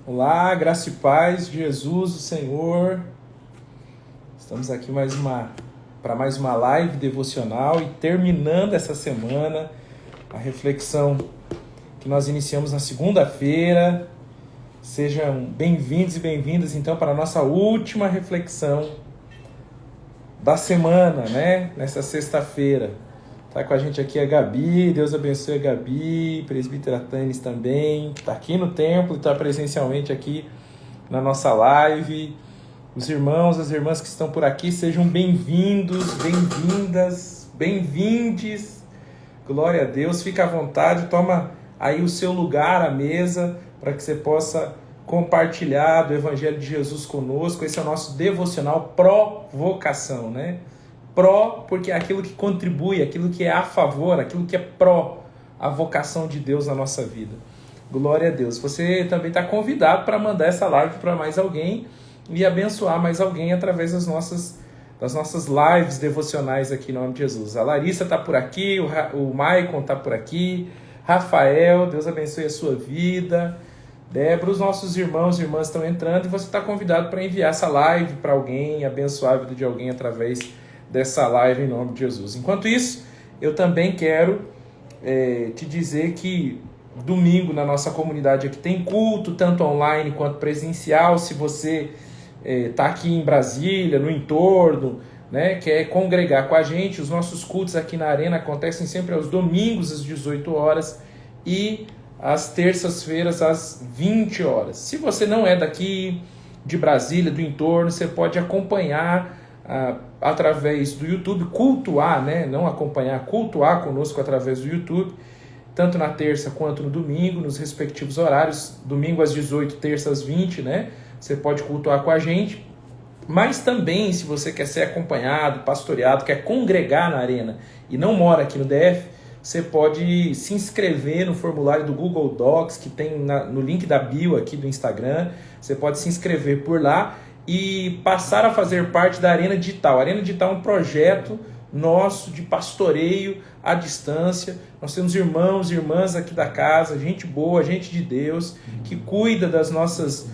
Olá, graça e paz de Jesus, o Senhor. Estamos aqui para mais uma live devocional e terminando essa semana a reflexão que nós iniciamos na segunda-feira. Sejam bem-vindos e bem-vindas então para a nossa última reflexão da semana, né? Nessa sexta-feira. Está com a gente aqui a Gabi, Deus abençoe a Gabi, presbítera Tânis também, que está aqui no templo e está presencialmente aqui na nossa live. Os irmãos, as irmãs que estão por aqui, sejam bem-vindos, bem-vindas, bem-vindes. Glória a Deus, fica à vontade, toma aí o seu lugar à mesa para que você possa compartilhar do Evangelho de Jesus conosco. Esse é o nosso devocional pró-vocação, né? Pró, porque é aquilo que contribui, aquilo que é a favor, aquilo que é pró a vocação de Deus na nossa vida. Glória a Deus. Você também está convidado para mandar essa live para mais alguém e abençoar mais alguém através das nossas lives devocionais aqui no nome de Jesus. A Larissa está por aqui, o Maicon está por aqui, Rafael, Deus abençoe a sua vida. Débora, os nossos irmãos e irmãs estão entrando e você está convidado para enviar essa live para alguém, abençoar a vida de alguém através dessa live em nome de Jesus. Enquanto isso, eu também quero te dizer que domingo na nossa comunidade aqui tem culto, tanto online quanto presencial. Se você está aqui em Brasília, no entorno, né, quer congregar com a gente, os nossos cultos aqui na Arena acontecem sempre aos domingos às 18 horas e às terças-feiras às 20 horas. Se você não é daqui de Brasília, do entorno, você pode acompanhar através do YouTube, cultuar, né? Não acompanhar, cultuar conosco através do YouTube, tanto na terça quanto no domingo, nos respectivos horários, domingo às 18, terça às 20, né? Você pode cultuar com a gente, mas também, se você quer ser acompanhado, pastoreado, quer congregar na Arena e não mora aqui no DF, você pode se inscrever no formulário do Google Docs, que tem no link da bio aqui do Instagram. Você pode se inscrever por lá e passar a fazer parte da Arena Digital. A Arena Digital é um projeto nosso de pastoreio à distância. Nós temos irmãos e irmãs aqui da casa, gente boa, gente de Deus, que cuida dos nossos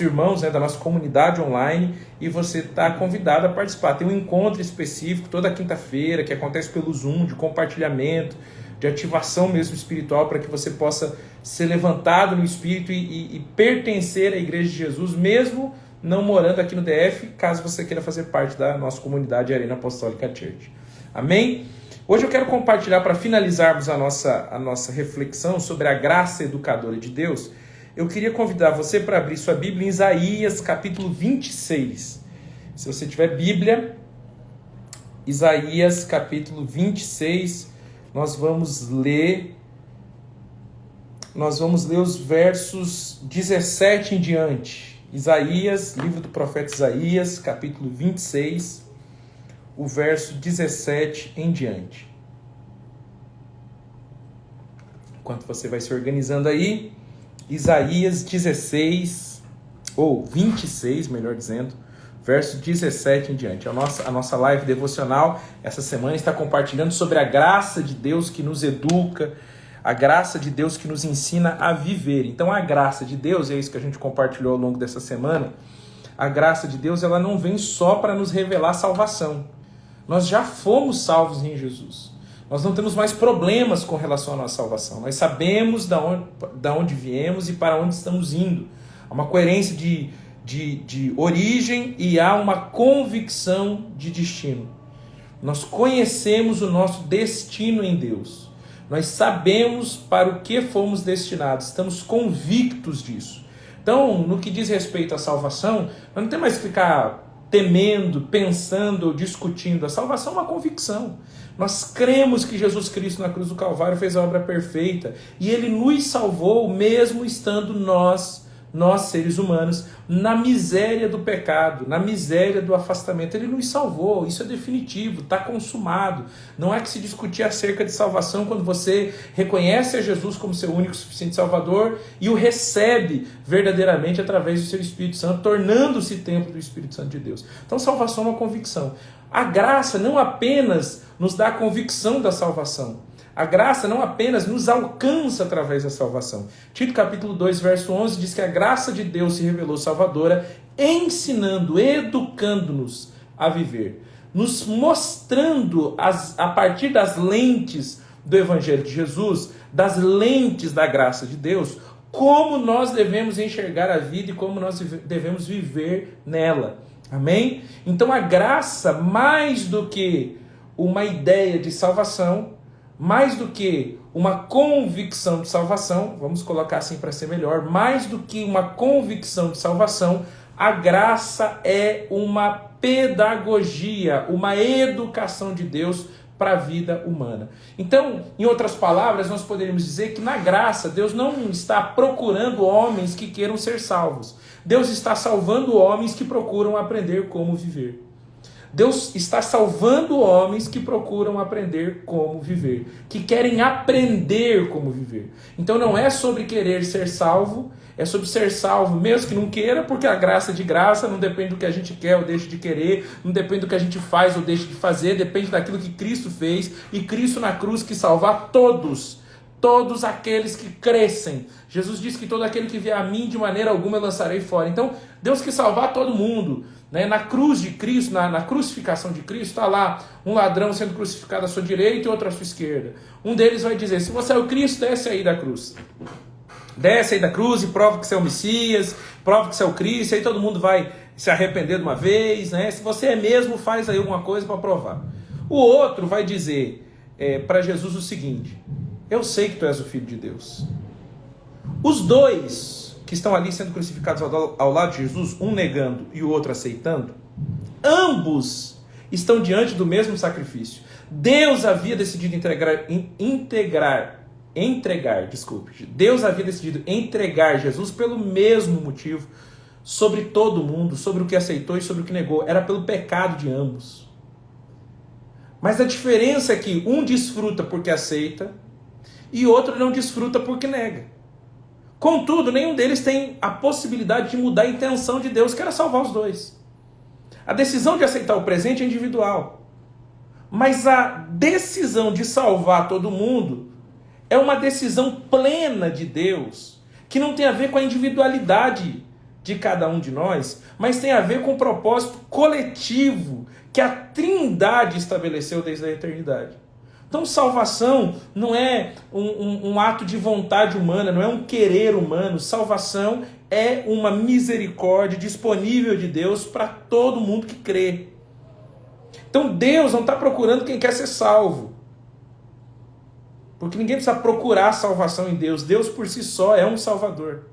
irmãos, né, da nossa comunidade online, e você está convidado a participar. Tem um encontro específico toda quinta-feira que acontece pelo Zoom, de compartilhamento, de ativação mesmo espiritual, para que você possa ser levantado no Espírito e pertencer à Igreja de Jesus, mesmo não morando aqui no DF, caso você queira fazer parte da nossa comunidade Arena Apostólica Church. Amém? Hoje eu quero compartilhar, para finalizarmos a nossa reflexão sobre a graça educadora de Deus, eu queria convidar você para abrir sua Bíblia em Isaías capítulo 26. Se você tiver Bíblia, Isaías capítulo 26, nós vamos ler os versos 17 em diante. Isaías, livro do profeta Isaías, capítulo 26, o verso 17 em diante. Enquanto você vai se organizando aí, Isaías 16, ou 26, melhor dizendo, verso 17 em diante. A nossa live devocional essa semana está compartilhando sobre a graça de Deus que nos educa, a graça de Deus que nos ensina a viver. Então a graça de Deus, é isso que a gente compartilhou ao longo dessa semana, a graça de Deus ela não vem só para nos revelar salvação. Nós já fomos salvos em Jesus. Nós não temos mais problemas com relação à nossa salvação. Nós sabemos da onde viemos e para onde estamos indo. Há uma coerência de origem e há uma convicção de destino. Nós conhecemos o nosso destino em Deus. Nós sabemos para o que fomos destinados. Estamos convictos disso. Então, no que diz respeito à salvação, nós não temos mais que ficar temendo, pensando ou discutindo. A salvação é uma convicção. Nós cremos que Jesus Cristo na cruz do Calvário fez a obra perfeita e Ele nos salvou mesmo estando nós seres humanos, na miséria do pecado, na miséria do afastamento. Ele nos salvou, isso é definitivo, está consumado. Não há que se discutir acerca de salvação quando você reconhece a Jesus como seu único e suficiente Salvador e o recebe verdadeiramente através do seu Espírito Santo, tornando-se templo do Espírito Santo de Deus. Então salvação é uma convicção. A graça não apenas nos dá a convicção da salvação, A graça não apenas nos alcança através da salvação. Tito capítulo 2, verso 11 diz que a graça de Deus se revelou salvadora, ensinando, educando-nos a viver, nos mostrando a partir das lentes do Evangelho de Jesus, das lentes da graça de Deus, como nós devemos enxergar a vida e como nós devemos viver nela. Amém? Então a graça, mais do que uma ideia de salvação, mais do que uma convicção de salvação, vamos colocar assim para ser melhor, mais do que uma convicção de salvação, a graça é uma pedagogia, uma educação de Deus para a vida humana. Então, em outras palavras, nós poderíamos dizer que na graça, Deus não está procurando homens que queiram ser salvos. Deus está salvando homens que procuram aprender como viver. Deus está salvando homens que procuram aprender como viver, que querem aprender como viver. Então não é sobre querer ser salvo, é sobre ser salvo, mesmo que não queira, porque a graça é de graça, não depende do que a gente quer ou deixa de querer, não depende do que a gente faz ou deixa de fazer, depende daquilo que Cristo fez, e Cristo na cruz quis salvar todos aqueles que crescem. Jesus disse que todo aquele que vier a mim, de maneira alguma eu lançarei fora. Então, Deus quis salvar todo mundo. Né? Na cruz de Cristo, na crucificação de Cristo, está lá um ladrão sendo crucificado à sua direita e outro à sua esquerda. Um deles vai dizer, se você é o Cristo, desce aí da cruz. Desce aí da cruz e prova que você é o Messias, prova que você é o Cristo, aí todo mundo vai se arrepender de uma vez. Né? Se você é mesmo, faz aí alguma coisa para provar. O outro vai dizer para Jesus o seguinte, eu sei que tu és o Filho de Deus. Os dois que estão ali sendo crucificados ao lado de Jesus, um negando e o outro aceitando, ambos estão diante do mesmo sacrifício. Deus havia decidido Deus havia decidido entregar Jesus pelo mesmo motivo, sobre todo mundo, sobre o que aceitou e sobre o que negou. Era pelo pecado de ambos. Mas a diferença é que um desfruta porque aceita e outro não desfruta porque nega. Contudo, nenhum deles tem a possibilidade de mudar a intenção de Deus, que era salvar os dois. A decisão de aceitar o presente é individual. Mas a decisão de salvar todo mundo é uma decisão plena de Deus, que não tem a ver com a individualidade de cada um de nós, mas tem a ver com o propósito coletivo que a Trindade estabeleceu desde a eternidade. Então salvação não é um ato de vontade humana, não é um querer humano. Salvação é uma misericórdia disponível de Deus para todo mundo que crê. Então Deus não está procurando quem quer ser salvo. Porque ninguém precisa procurar salvação em Deus. Deus por si só é um salvador.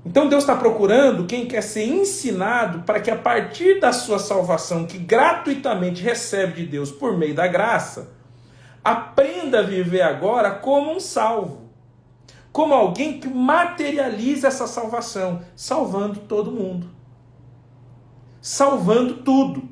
Então Deus está procurando quem quer ser ensinado para que a partir da sua salvação, que gratuitamente recebe de Deus por meio da graça, aprenda a viver agora como um salvo. Como alguém que materializa essa salvação, salvando todo mundo. Salvando tudo.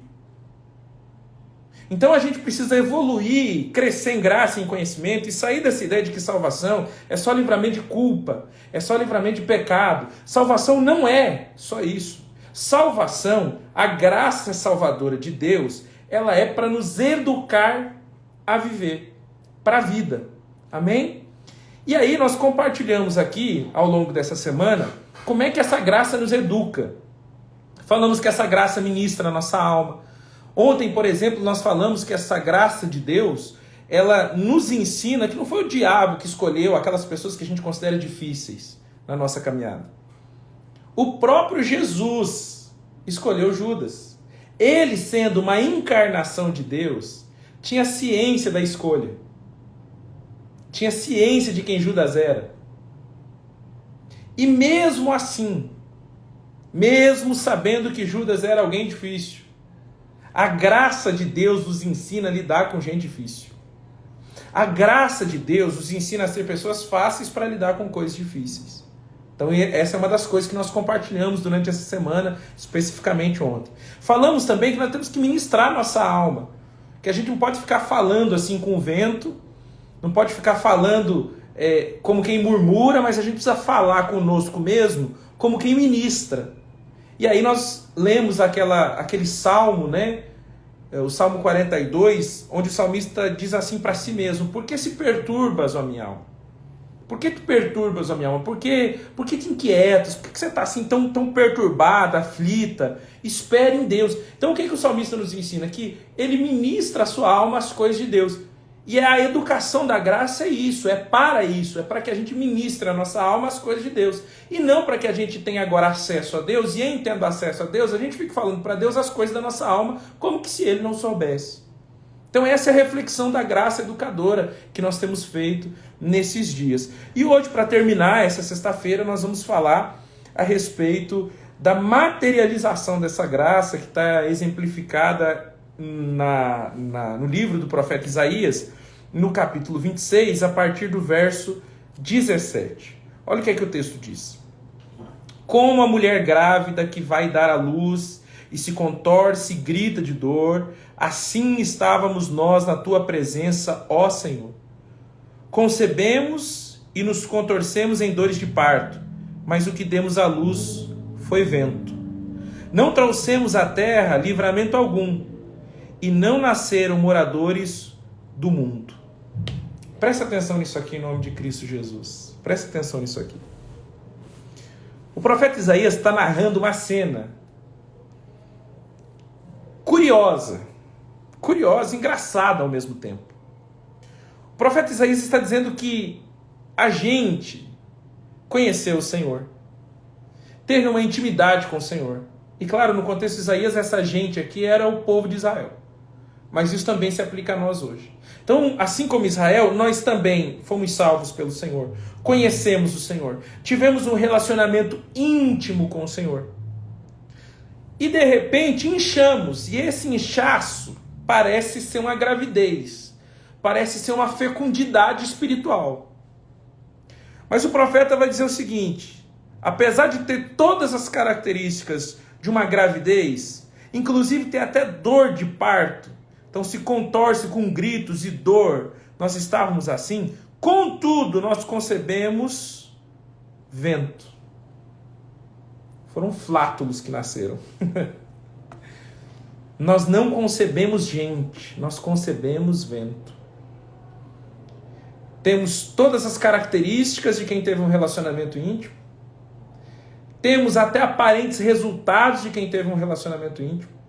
Então a gente precisa evoluir, crescer em graça e em conhecimento e sair dessa ideia de que salvação é só livramento de culpa, é só livramento de pecado. Salvação não é só isso. Salvação, a graça salvadora de Deus, ela é para nos educar a viver, para a vida. Amém? E aí nós compartilhamos aqui, ao longo dessa semana, como é que essa graça nos educa. Falamos que essa graça ministra a nossa alma. Ontem, por exemplo, nós falamos que essa graça de Deus, ela nos ensina que não foi o diabo que escolheu aquelas pessoas que a gente considera difíceis na nossa caminhada. O próprio Jesus escolheu Judas. Ele, sendo uma encarnação de Deus, tinha ciência da escolha. Tinha ciência de quem Judas era. E mesmo assim, mesmo sabendo que Judas era alguém difícil, a graça de Deus nos ensina a lidar com gente difícil. A graça de Deus nos ensina a ser pessoas fáceis para lidar com coisas difíceis. Então essa é uma das coisas que nós compartilhamos durante essa semana, especificamente ontem. Falamos também que nós temos que ministrar nossa alma. Que a gente não pode ficar falando assim com o vento, não pode ficar falando como quem murmura, mas a gente precisa falar conosco mesmo como quem ministra. E aí nós lemos aquele salmo, né? o Salmo 42, onde o salmista diz assim para si mesmo: por que se perturbas, ó minha alma? Por que tu perturbas a minha alma? Por que te inquietas? Por que você está assim tão perturbada, aflita? Espere em Deus. Então o que o salmista nos ensina? Que ele ministra a sua alma as coisas de Deus. E a educação da graça é isso, é para que a gente ministre a nossa alma as coisas de Deus. E não para que a gente tenha agora acesso a Deus, e em tendo acesso a Deus, a gente fique falando para Deus as coisas da nossa alma, como que se ele não soubesse. Então essa é a reflexão da graça educadora que nós temos feito nesses dias. E hoje, para terminar, essa sexta-feira, nós vamos falar a respeito da materialização dessa graça que está exemplificada no livro do profeta Isaías, no capítulo 26, a partir do verso 17. Olha o que é que o texto diz. Como a mulher grávida que vai dar à luz e se contorce e grita de dor, assim estávamos nós na tua presença, ó Senhor. Concebemos e nos contorcemos em dores de parto, mas o que demos à luz foi vento. Não trouxemos à terra livramento algum, e não nasceram moradores do mundo. Presta atenção nisso aqui em nome de Cristo Jesus. Presta atenção nisso aqui. O profeta Isaías está narrando uma cena curiosa e engraçada ao mesmo tempo. O profeta Isaías está dizendo que a gente conheceu o Senhor, teve uma intimidade com o Senhor. E claro, no contexto de Isaías, essa gente aqui era o povo de Israel. Mas isso também se aplica a nós hoje. Então, assim como Israel, nós também fomos salvos pelo Senhor. Conhecemos o Senhor. Tivemos um relacionamento íntimo com o Senhor. E de repente inchamos. E esse inchaço parece ser uma gravidez. Parece ser uma fecundidade espiritual. Mas o profeta vai dizer o seguinte: apesar de ter todas as características de uma gravidez, inclusive tem até dor de parto, então se contorce com gritos e dor, nós estávamos assim, contudo nós concebemos vento. Foram flátulos que nasceram. Nós não concebemos gente, nós concebemos vento. Temos todas as características de quem teve um relacionamento íntimo. Temos até aparentes resultados de quem teve um relacionamento íntimo.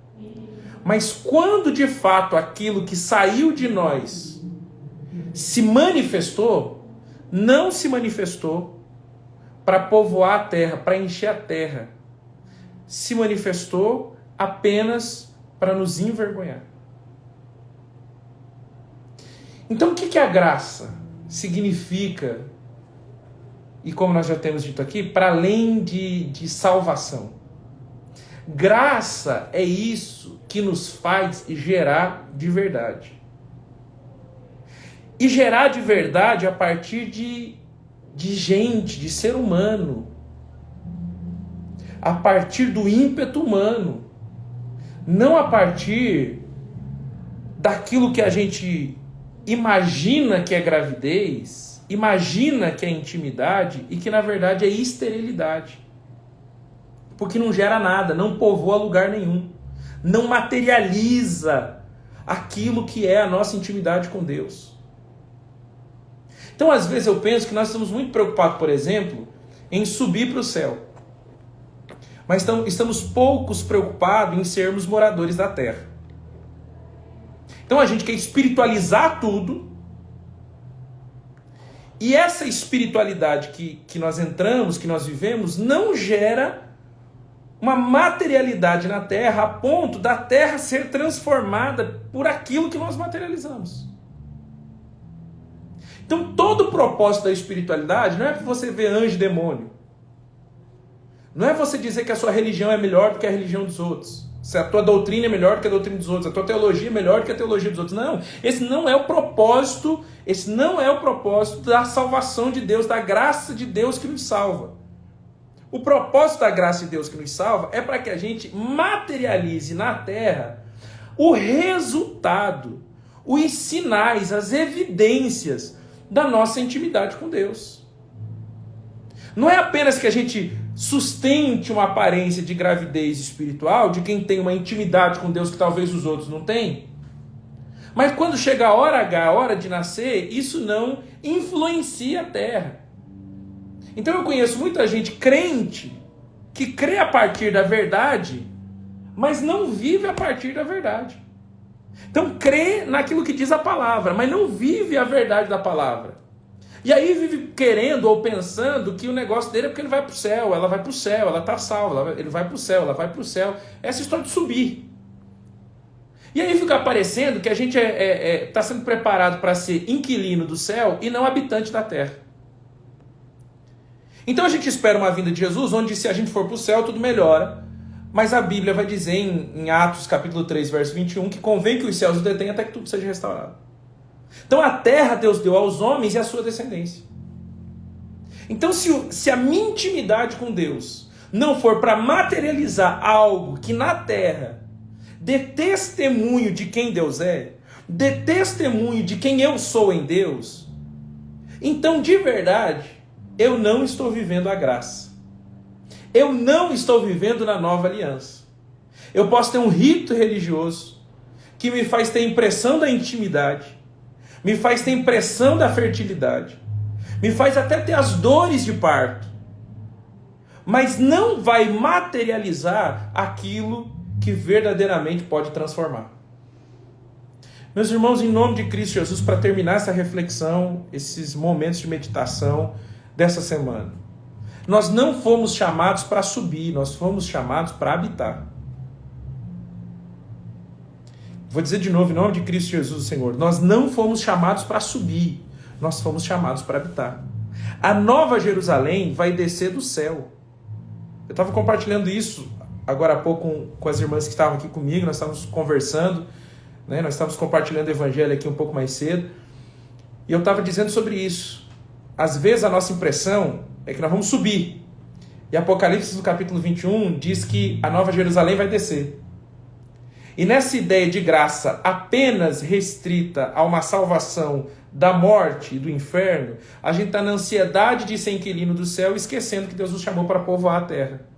Mas quando de fato aquilo que saiu de nós se manifestou, não se manifestou para povoar a terra, para encher a terra. Se manifestou apenas para nos envergonhar. Então o que a graça significa? E como nós já temos dito aqui, para além de salvação. Graça é isso que nos faz gerar de verdade. E gerar de verdade a partir de gente, de ser humano. A partir do ímpeto humano. Não a partir daquilo que a gente imagina que é gravidez, imagina que é intimidade e que na verdade é esterilidade. Porque não gera nada, não povoa lugar nenhum. Não materializa aquilo que é a nossa intimidade com Deus. Então, às vezes eu penso que nós estamos muito preocupados, por exemplo, em subir para o céu. Mas estamos poucos preocupados em sermos moradores da terra. Então a gente quer espiritualizar tudo. E essa espiritualidade que nós entramos, que nós vivemos, não gera uma materialidade na terra a ponto da terra ser transformada por aquilo que nós materializamos. Então todo o propósito da espiritualidade não é você ver anjo e demônio. Não é você dizer que a sua religião é melhor do que a religião dos outros. Se a tua doutrina é melhor do que a doutrina dos outros, a tua teologia é melhor do que a teologia dos outros. Não, esse não é o propósito da salvação de Deus, da graça de Deus que nos salva. O propósito da graça de Deus que nos salva é para que a gente materialize na terra o resultado, os sinais, as evidências da nossa intimidade com Deus. Não é apenas que a gente sustente uma aparência de gravidez espiritual, de quem tem uma intimidade com Deus que talvez os outros não tenham. Mas quando chega a hora H, a hora de nascer, isso não influencia a terra. Então eu conheço muita gente crente que crê a partir da verdade, mas não vive a partir da verdade. Então crê naquilo que diz a palavra, mas não vive a verdade da palavra. E aí vive querendo ou pensando que o negócio dele é porque ele vai para o céu, ela vai para o céu, ela está salva, ele vai para o céu, ela vai para o céu. Essa história de subir. E aí fica parecendo que a gente está sendo preparado para ser inquilino do céu e não habitante da terra. Então a gente espera uma vinda de Jesus, onde se a gente for para o céu tudo melhora. Mas a Bíblia vai dizer em Atos capítulo 3, verso 21, que convém que os céus o detenham até que tudo seja restaurado. Então a terra Deus deu aos homens e à sua descendência. Então se a minha intimidade com Deus não for para materializar algo que na terra dê testemunho de quem Deus é, dê testemunho de quem eu sou em Deus, então de verdade eu não estou vivendo a graça. Eu não estou vivendo na nova aliança. Eu posso ter um rito religioso que me faz ter impressão da intimidade, me faz ter impressão da fertilidade, me faz até ter as dores de parto, mas não vai materializar aquilo que verdadeiramente pode transformar. Meus irmãos, em nome de Cristo Jesus, para terminar essa reflexão, esses momentos de meditação dessa semana, nós não fomos chamados para subir, nós fomos chamados para habitar. Vou dizer de novo, em nome de Cristo Jesus, Senhor, nós não fomos chamados para subir, nós fomos chamados para habitar. A nova Jerusalém vai descer do céu. Eu estava compartilhando isso agora há pouco com as irmãs que estavam aqui comigo, nós estávamos conversando, né? Nós estávamos compartilhando o evangelho aqui um pouco mais cedo, e eu estava dizendo sobre isso. Às vezes a nossa impressão é que nós vamos subir. E Apocalipse, no capítulo 21, diz que a nova Jerusalém vai descer. E nessa ideia de graça apenas restrita a uma salvação da morte e do inferno, a gente está na ansiedade de ser inquilino do céu, esquecendo que Deus nos chamou para povoar a terra.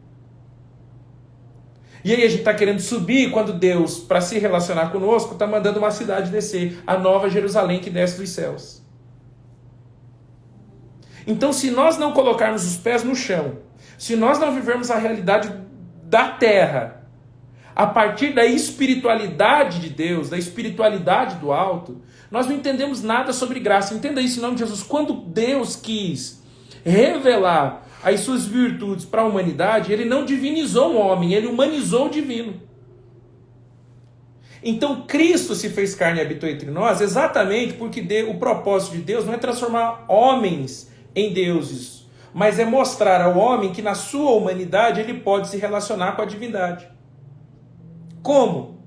E aí a gente está querendo subir quando Deus, para se relacionar conosco, está mandando uma cidade descer, a nova Jerusalém que desce dos céus. Então, se nós não colocarmos os pés no chão, se nós não vivermos a realidade da terra, a partir da espiritualidade de Deus, da espiritualidade do alto, nós não entendemos nada sobre graça. Entenda isso em nome de Jesus. Quando Deus quis revelar as suas virtudes para a humanidade, ele não divinizou o homem, ele humanizou o divino. Então Cristo se fez carne e habitou entre nós exatamente porque o propósito de Deus não é transformar homens em deuses, mas é mostrar ao homem que na sua humanidade ele pode se relacionar com a divindade. Como?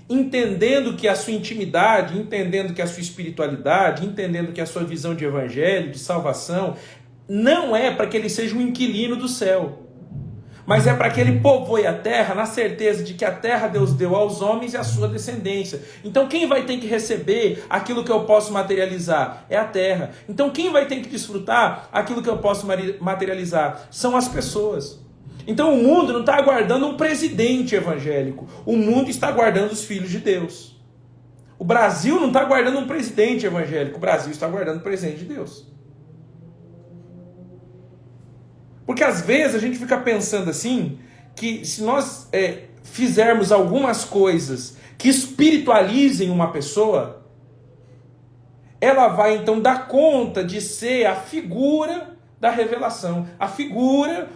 Entendendo que a sua intimidade, entendendo que a sua espiritualidade, entendendo que a sua visão de evangelho, de salvação, não é para que ele seja um inquilino do céu, mas é para que ele povoe a terra na certeza de que a terra Deus deu aos homens e à sua descendência. Então quem vai ter que receber aquilo que eu posso materializar? É a terra. Então quem vai ter que desfrutar aquilo que eu posso materializar? São as pessoas. Então o mundo não está aguardando um presidente evangélico. O mundo está aguardando os filhos de Deus. O Brasil não está aguardando um presidente evangélico. O Brasil está aguardando o presente de Deus. Porque às vezes a gente fica pensando assim, que se nós fizermos algumas coisas que espiritualizem uma pessoa, ela vai então dar conta de ser a figura da revelação, a figura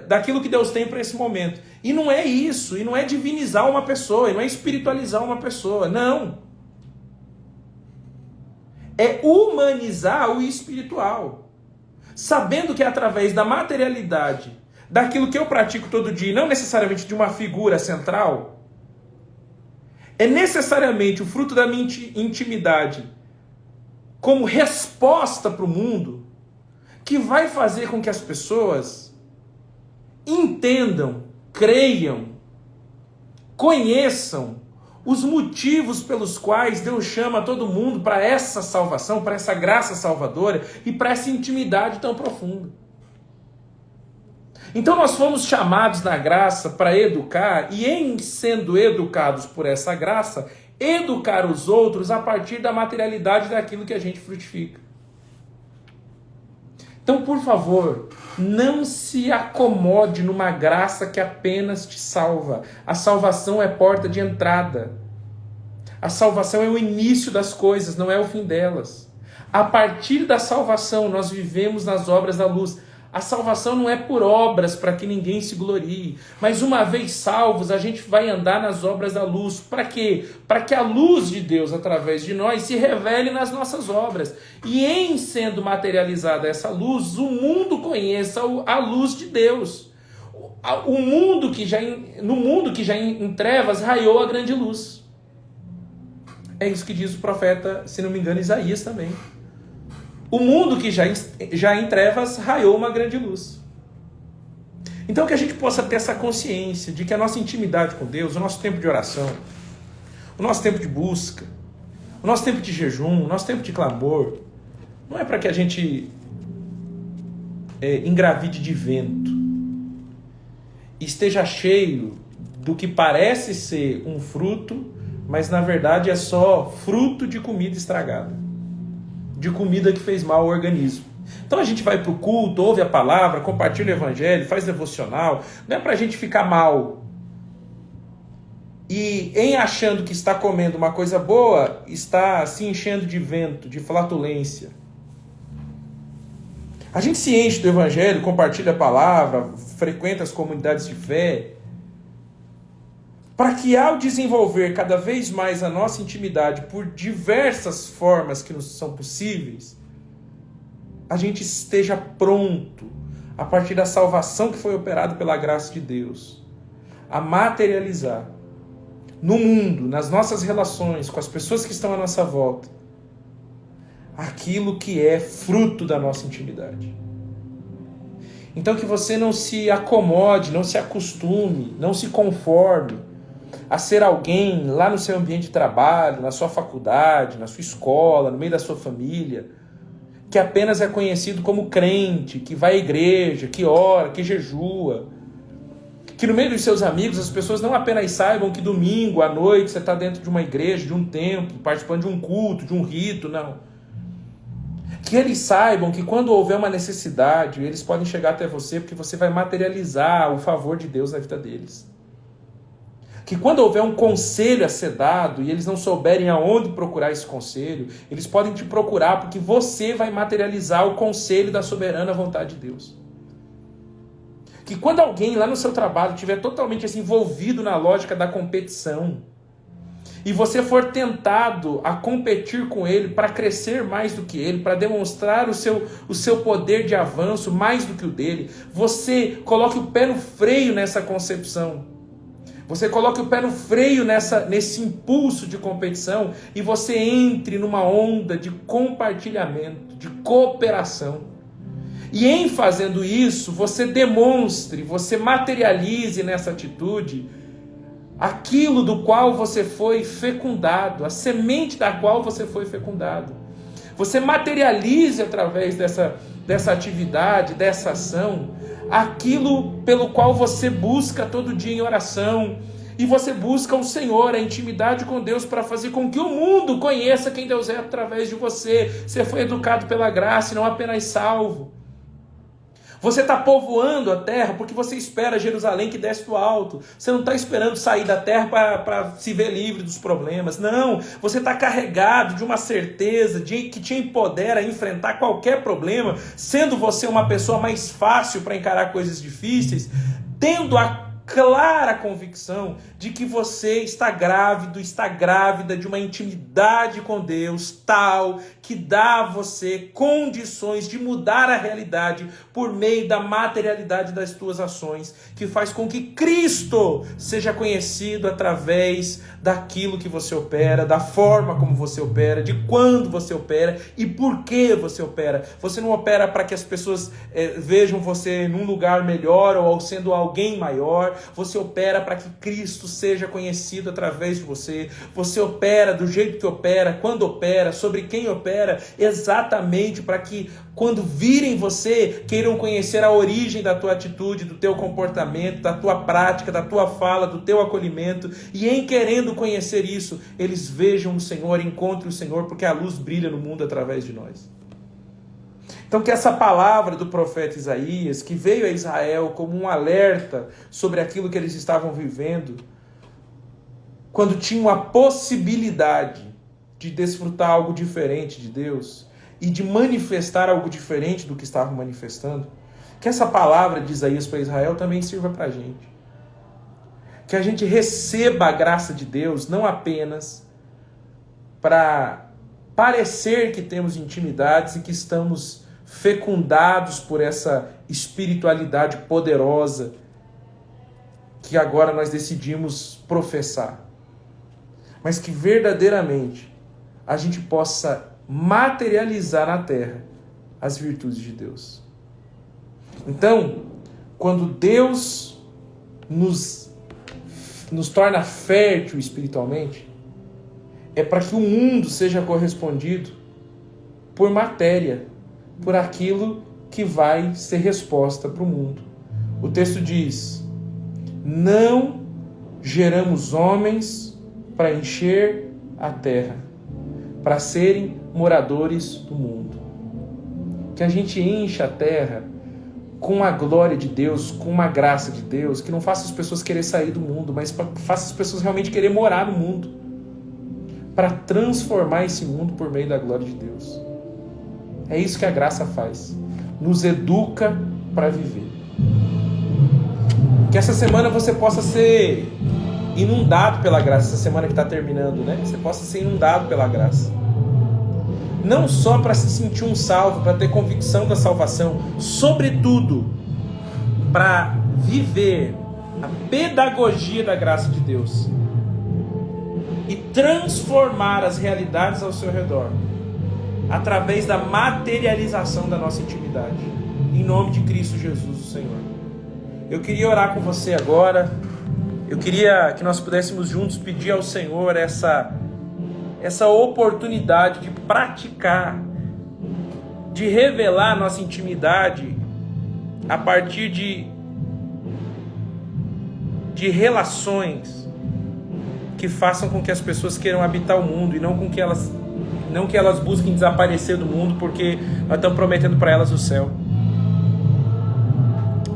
daquilo que Deus tem para esse momento. E não é isso, e não é divinizar uma pessoa, e não é espiritualizar uma pessoa, não. É humanizar o espiritual. Sabendo que é através da materialidade, daquilo que eu pratico todo dia, não necessariamente de uma figura central, é necessariamente o fruto da minha intimidade, como resposta para o mundo, que vai fazer com que as pessoas entendam, creiam, conheçam os motivos pelos quais Deus chama todo mundo para essa salvação, para essa graça salvadora e para essa intimidade tão profunda. Então nós fomos chamados na graça para educar, e em sendo educados por essa graça, educar os outros a partir da materialidade daquilo que a gente frutifica. Então, por favor, não se acomode numa graça que apenas te salva. A salvação é porta de entrada. A salvação é o início das coisas, não é o fim delas. A partir da salvação, nós vivemos nas obras da luz. A salvação não é por obras para que ninguém se glorie, mas uma vez salvos, a gente vai andar nas obras da luz. Para quê? Para que a luz de Deus, através de nós, se revele nas nossas obras. E em sendo materializada essa luz, o mundo conheça a luz de Deus. No mundo que já em trevas raiou a grande luz. É isso que diz o profeta, se não me engano, Isaías também. O mundo que já em trevas raiou uma grande luz. Então que a gente possa ter essa consciência de que a nossa intimidade com Deus, o nosso tempo de oração, o nosso tempo de busca, o nosso tempo de jejum, o nosso tempo de clamor, não é para que a gente engravide de vento, esteja cheio do que parece ser um fruto, mas na verdade é só fruto de comida estragada, de comida que fez mal ao organismo. Então a gente vai para o culto, ouve a palavra, compartilha o evangelho, faz devocional, não é para a gente ficar mal. E em achando que está comendo uma coisa boa, está se enchendo de vento, de flatulência. A gente se enche do evangelho, compartilha a palavra, frequenta as comunidades de fé, para que ao desenvolver cada vez mais a nossa intimidade por diversas formas que nos são possíveis, a gente esteja pronto, a partir da salvação que foi operada pela graça de Deus, a materializar no mundo, nas nossas relações, com as pessoas que estão à nossa volta, aquilo que é fruto da nossa intimidade. Então que você não se acomode, não se acostume, não se conforme a ser alguém lá no seu ambiente de trabalho, na sua faculdade, na sua escola, no meio da sua família, que apenas é conhecido como crente, que vai à igreja, que ora, que jejua, que no meio dos seus amigos as pessoas não apenas saibam que domingo à noite você está dentro de uma igreja, de um templo, participando de um culto, de um rito, não. Que eles saibam que quando houver uma necessidade, eles podem chegar até você, porque você vai materializar o favor de Deus na vida deles. Que quando houver um conselho a ser dado e eles não souberem aonde procurar esse conselho, eles podem te procurar porque você vai materializar o conselho da soberana vontade de Deus. Que quando alguém lá no seu trabalho estiver totalmente assim, envolvido na lógica da competição e você for tentado a competir com ele para crescer mais do que ele, para demonstrar o seu poder de avanço mais do que o dele, você coloque o pé no freio nessa concepção. Você coloque o pé no freio nesse impulso de competição e você entre numa onda de compartilhamento, de cooperação. E em fazendo isso, você demonstre, você materialize nessa atitude aquilo do qual você foi fecundado, a semente da qual você foi fecundado. Você materialize através dessa atividade, dessa ação, aquilo pelo qual você busca todo dia em oração, e você busca o Senhor, a intimidade com Deus, para fazer com que o mundo conheça quem Deus é através de você. Você foi educado pela graça e não apenas salvo. Você está povoando a terra porque você espera Jerusalém que desce do alto. Você não está esperando sair da terra para se ver livre dos problemas. Não, você está carregado de uma certeza que te empodera a enfrentar qualquer problema, sendo você uma pessoa mais fácil para encarar coisas difíceis, tendo a clara convicção de que você está grávido, está grávida de uma intimidade com Deus tal que dá a você condições de mudar a realidade por meio da materialidade das tuas ações, que faz com que Cristo seja conhecido através daquilo que você opera, da forma como você opera, de quando você opera e por que você opera. Você não opera para que as pessoas vejam você num lugar melhor ou sendo alguém maior. você opera para que Cristo seja conhecido através de você. Você opera do jeito que opera, quando opera, sobre quem opera, exatamente para que quando virem você, queiram conhecer a origem da tua atitude, do teu comportamento, da tua prática, da tua fala, do teu acolhimento, e em querendo conhecer isso, eles vejam o Senhor, encontrem o Senhor, porque a luz brilha no mundo através de nós. Então que essa palavra do profeta Isaías, que veio a Israel como um alerta sobre aquilo que eles estavam vivendo, quando tinham a possibilidade de desfrutar algo diferente de Deus e de manifestar algo diferente do que estavam manifestando, que essa palavra de Isaías para Israel também sirva para a gente. Que a gente receba a graça de Deus não apenas para parecer que temos intimidades e que estamos fecundados por essa espiritualidade poderosa que agora nós decidimos professar, mas que verdadeiramente a gente possa materializar na terra as virtudes de Deus. Então, quando Deus nos torna fértil espiritualmente, é para que o mundo seja correspondido por matéria, por aquilo que vai ser resposta para o mundo. O texto diz: não geramos homens para encher a terra, para serem moradores do mundo. Que a gente encha a terra com a glória de Deus, com uma graça de Deus, que não faça as pessoas querer sair do mundo, mas faça as pessoas realmente querer morar no mundo, para transformar esse mundo por meio da glória de Deus. É isso que a graça faz. Nos educa para viver. Que essa semana você possa ser inundado pela graça. Essa semana que está terminando, né? Você possa ser inundado pela graça. Não só para se sentir um salvo, para ter convicção da salvação. Sobretudo, para viver a pedagogia da graça de Deus. E transformar as realidades ao seu redor através da materialização da nossa intimidade. Em nome de Cristo Jesus, o Senhor. Eu queria orar com você agora. Eu queria que nós pudéssemos juntos pedir ao Senhor essa oportunidade de praticar, de revelar a nossa intimidade a partir de relações que façam com que as pessoas queiram habitar o mundo e não que elas busquem desaparecer do mundo, porque nós estamos prometendo para elas o céu.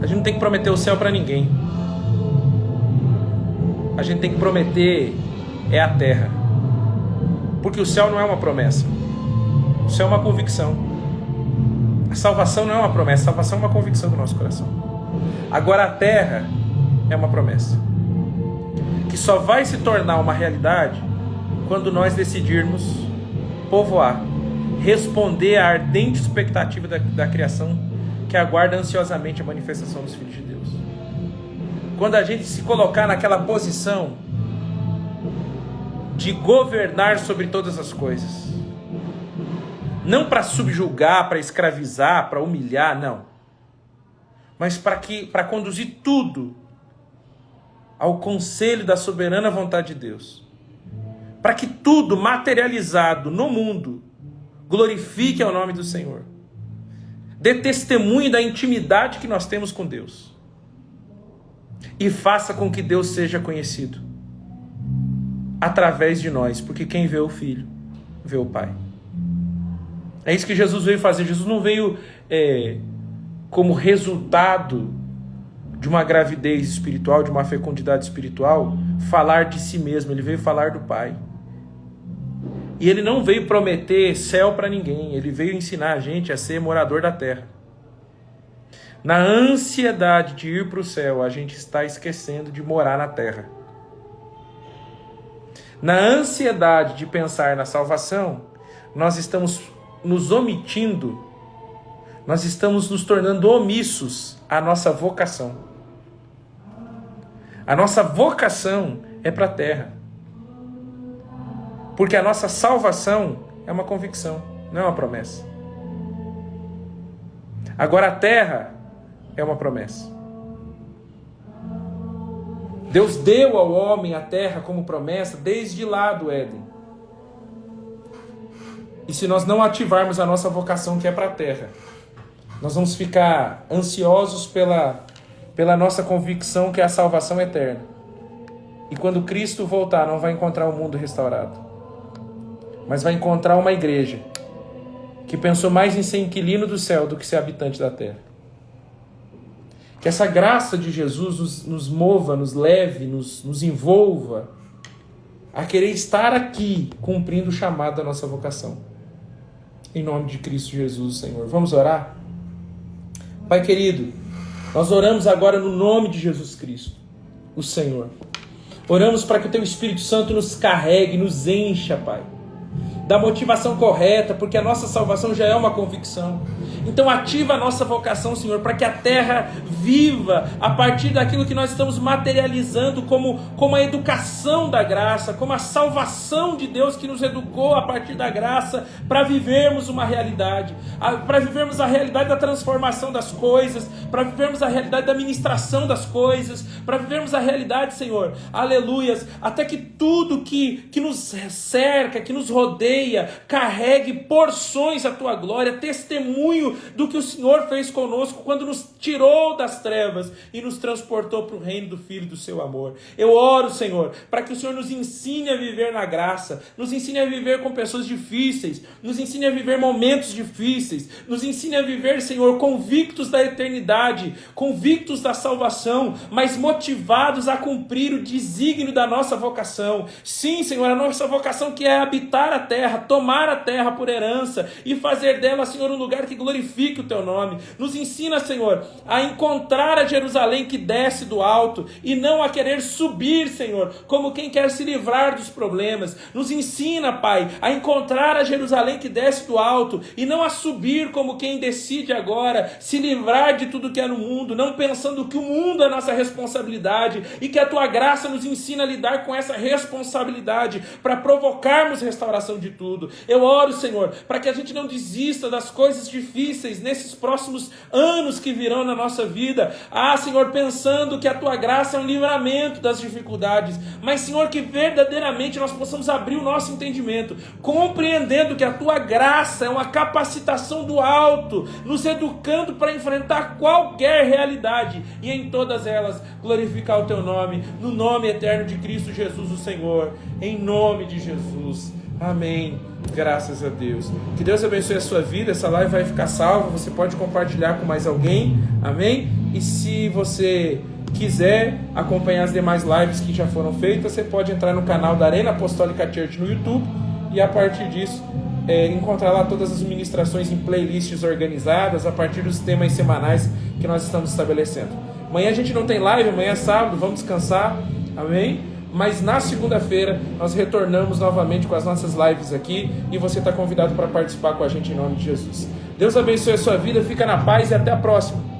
A gente não tem que prometer o céu para ninguém. A gente tem que prometer a terra. Porque o céu não é uma promessa. O céu é uma convicção. A salvação não é uma promessa, a salvação é uma convicção do nosso coração. Agora a terra é uma promessa, que só vai se tornar uma realidade quando nós decidirmos povoar, responder à ardente expectativa da criação que aguarda ansiosamente a manifestação dos filhos de Deus. Quando a gente se colocar naquela posição de governar sobre todas as coisas, não para subjugar, para escravizar, para humilhar, não, mas para conduzir tudo ao conselho da soberana vontade de Deus, para que tudo materializado no mundo glorifique ao nome do Senhor, dê testemunho da intimidade que nós temos com Deus e faça com que Deus seja conhecido através de nós, porque quem vê o Filho vê o Pai. É isso que Jesus veio fazer. Jesus não veio como resultado de uma gravidez espiritual, de uma fecundidade espiritual, falar de si mesmo. Ele veio falar do Pai. E ele não veio prometer céu para ninguém. Ele veio ensinar a gente a ser morador da terra. Na ansiedade de ir para o céu, a gente está esquecendo de morar na terra. Na ansiedade de pensar na salvação, nós estamos nos omitindo, nós estamos nos tornando omissos à nossa vocação. A nossa vocação é para a terra. Porque a nossa salvação é uma convicção, não é uma promessa. Agora a terra é uma promessa. Deus deu ao homem a terra como promessa desde lá do Éden. E se nós não ativarmos a nossa vocação que é para a terra, nós vamos ficar ansiosos pela nossa convicção que é a salvação eterna. E quando Cristo voltar, não vai encontrar um mundo restaurado, mas vai encontrar uma igreja que pensou mais em ser inquilino do céu do que ser habitante da terra. Que essa graça de Jesus nos mova, nos leve, nos envolva a querer estar aqui cumprindo o chamado da nossa vocação. Em nome de Cristo Jesus, Senhor. Vamos orar? Pai querido, nós oramos agora no nome de Jesus Cristo, o Senhor. Oramos para que o Teu Espírito Santo nos carregue, nos encha, Pai, da motivação correta, porque a nossa salvação já é uma convicção. Então ativa a nossa vocação, Senhor, para que a terra viva a partir daquilo que nós estamos materializando como a educação da graça, como a salvação de Deus que nos educou a partir da graça para vivermos uma realidade, para vivermos a realidade da transformação das coisas, para vivermos a realidade da ministração das coisas, para vivermos a realidade, Senhor, aleluias, até que tudo que nos cerca, que nos rodeia, carregue porções da Tua glória, testemunho do que o Senhor fez conosco quando nos tirou das trevas e nos transportou para o reino do Filho do Seu amor. Eu oro, Senhor, para que o Senhor nos ensine a viver na graça, nos ensine a viver com pessoas difíceis, nos ensine a viver momentos difíceis, nos ensine a viver, Senhor, convictos da eternidade, convictos da salvação, mas motivados a cumprir o desígnio da nossa vocação. Sim, Senhor, a nossa vocação que é habitar a terra, tomar a terra por herança e fazer dela, Senhor, um lugar que glorifique o Teu nome. Nos ensina, Senhor, a encontrar a Jerusalém que desce do alto e não a querer subir, Senhor, como quem quer se livrar dos problemas. Nos ensina, Pai, a encontrar a Jerusalém que desce do alto e não a subir como quem decide agora se livrar de tudo que é no mundo, não pensando que o mundo é nossa responsabilidade e que a Tua graça nos ensina a lidar com essa responsabilidade para provocarmos restauração de tudo. Eu oro, Senhor, para que a gente não desista das coisas difíceis nesses próximos anos que virão na nossa vida. Senhor, pensando que a Tua graça é um livramento das dificuldades, mas, Senhor, que verdadeiramente nós possamos abrir o nosso entendimento, compreendendo que a Tua graça é uma capacitação do alto, nos educando para enfrentar qualquer realidade e em todas elas glorificar o Teu nome, no nome eterno de Cristo Jesus, o Senhor, em nome de Jesus. Amém. Graças a Deus. Que Deus abençoe a sua vida. Essa live vai ficar salva. Você pode compartilhar com mais alguém. Amém? E se você quiser acompanhar as demais lives que já foram feitas, você pode entrar no canal da Arena Apostólica Church no YouTube e a partir disso encontrar lá todas as ministrações em playlists organizadas a partir dos temas semanais que nós estamos estabelecendo. Amanhã a gente não tem live, amanhã é sábado, vamos descansar. Amém? Mas na segunda-feira nós retornamos novamente com as nossas lives aqui e você está convidado para participar com a gente em nome de Jesus. Deus abençoe a sua vida, fica na paz e até a próxima.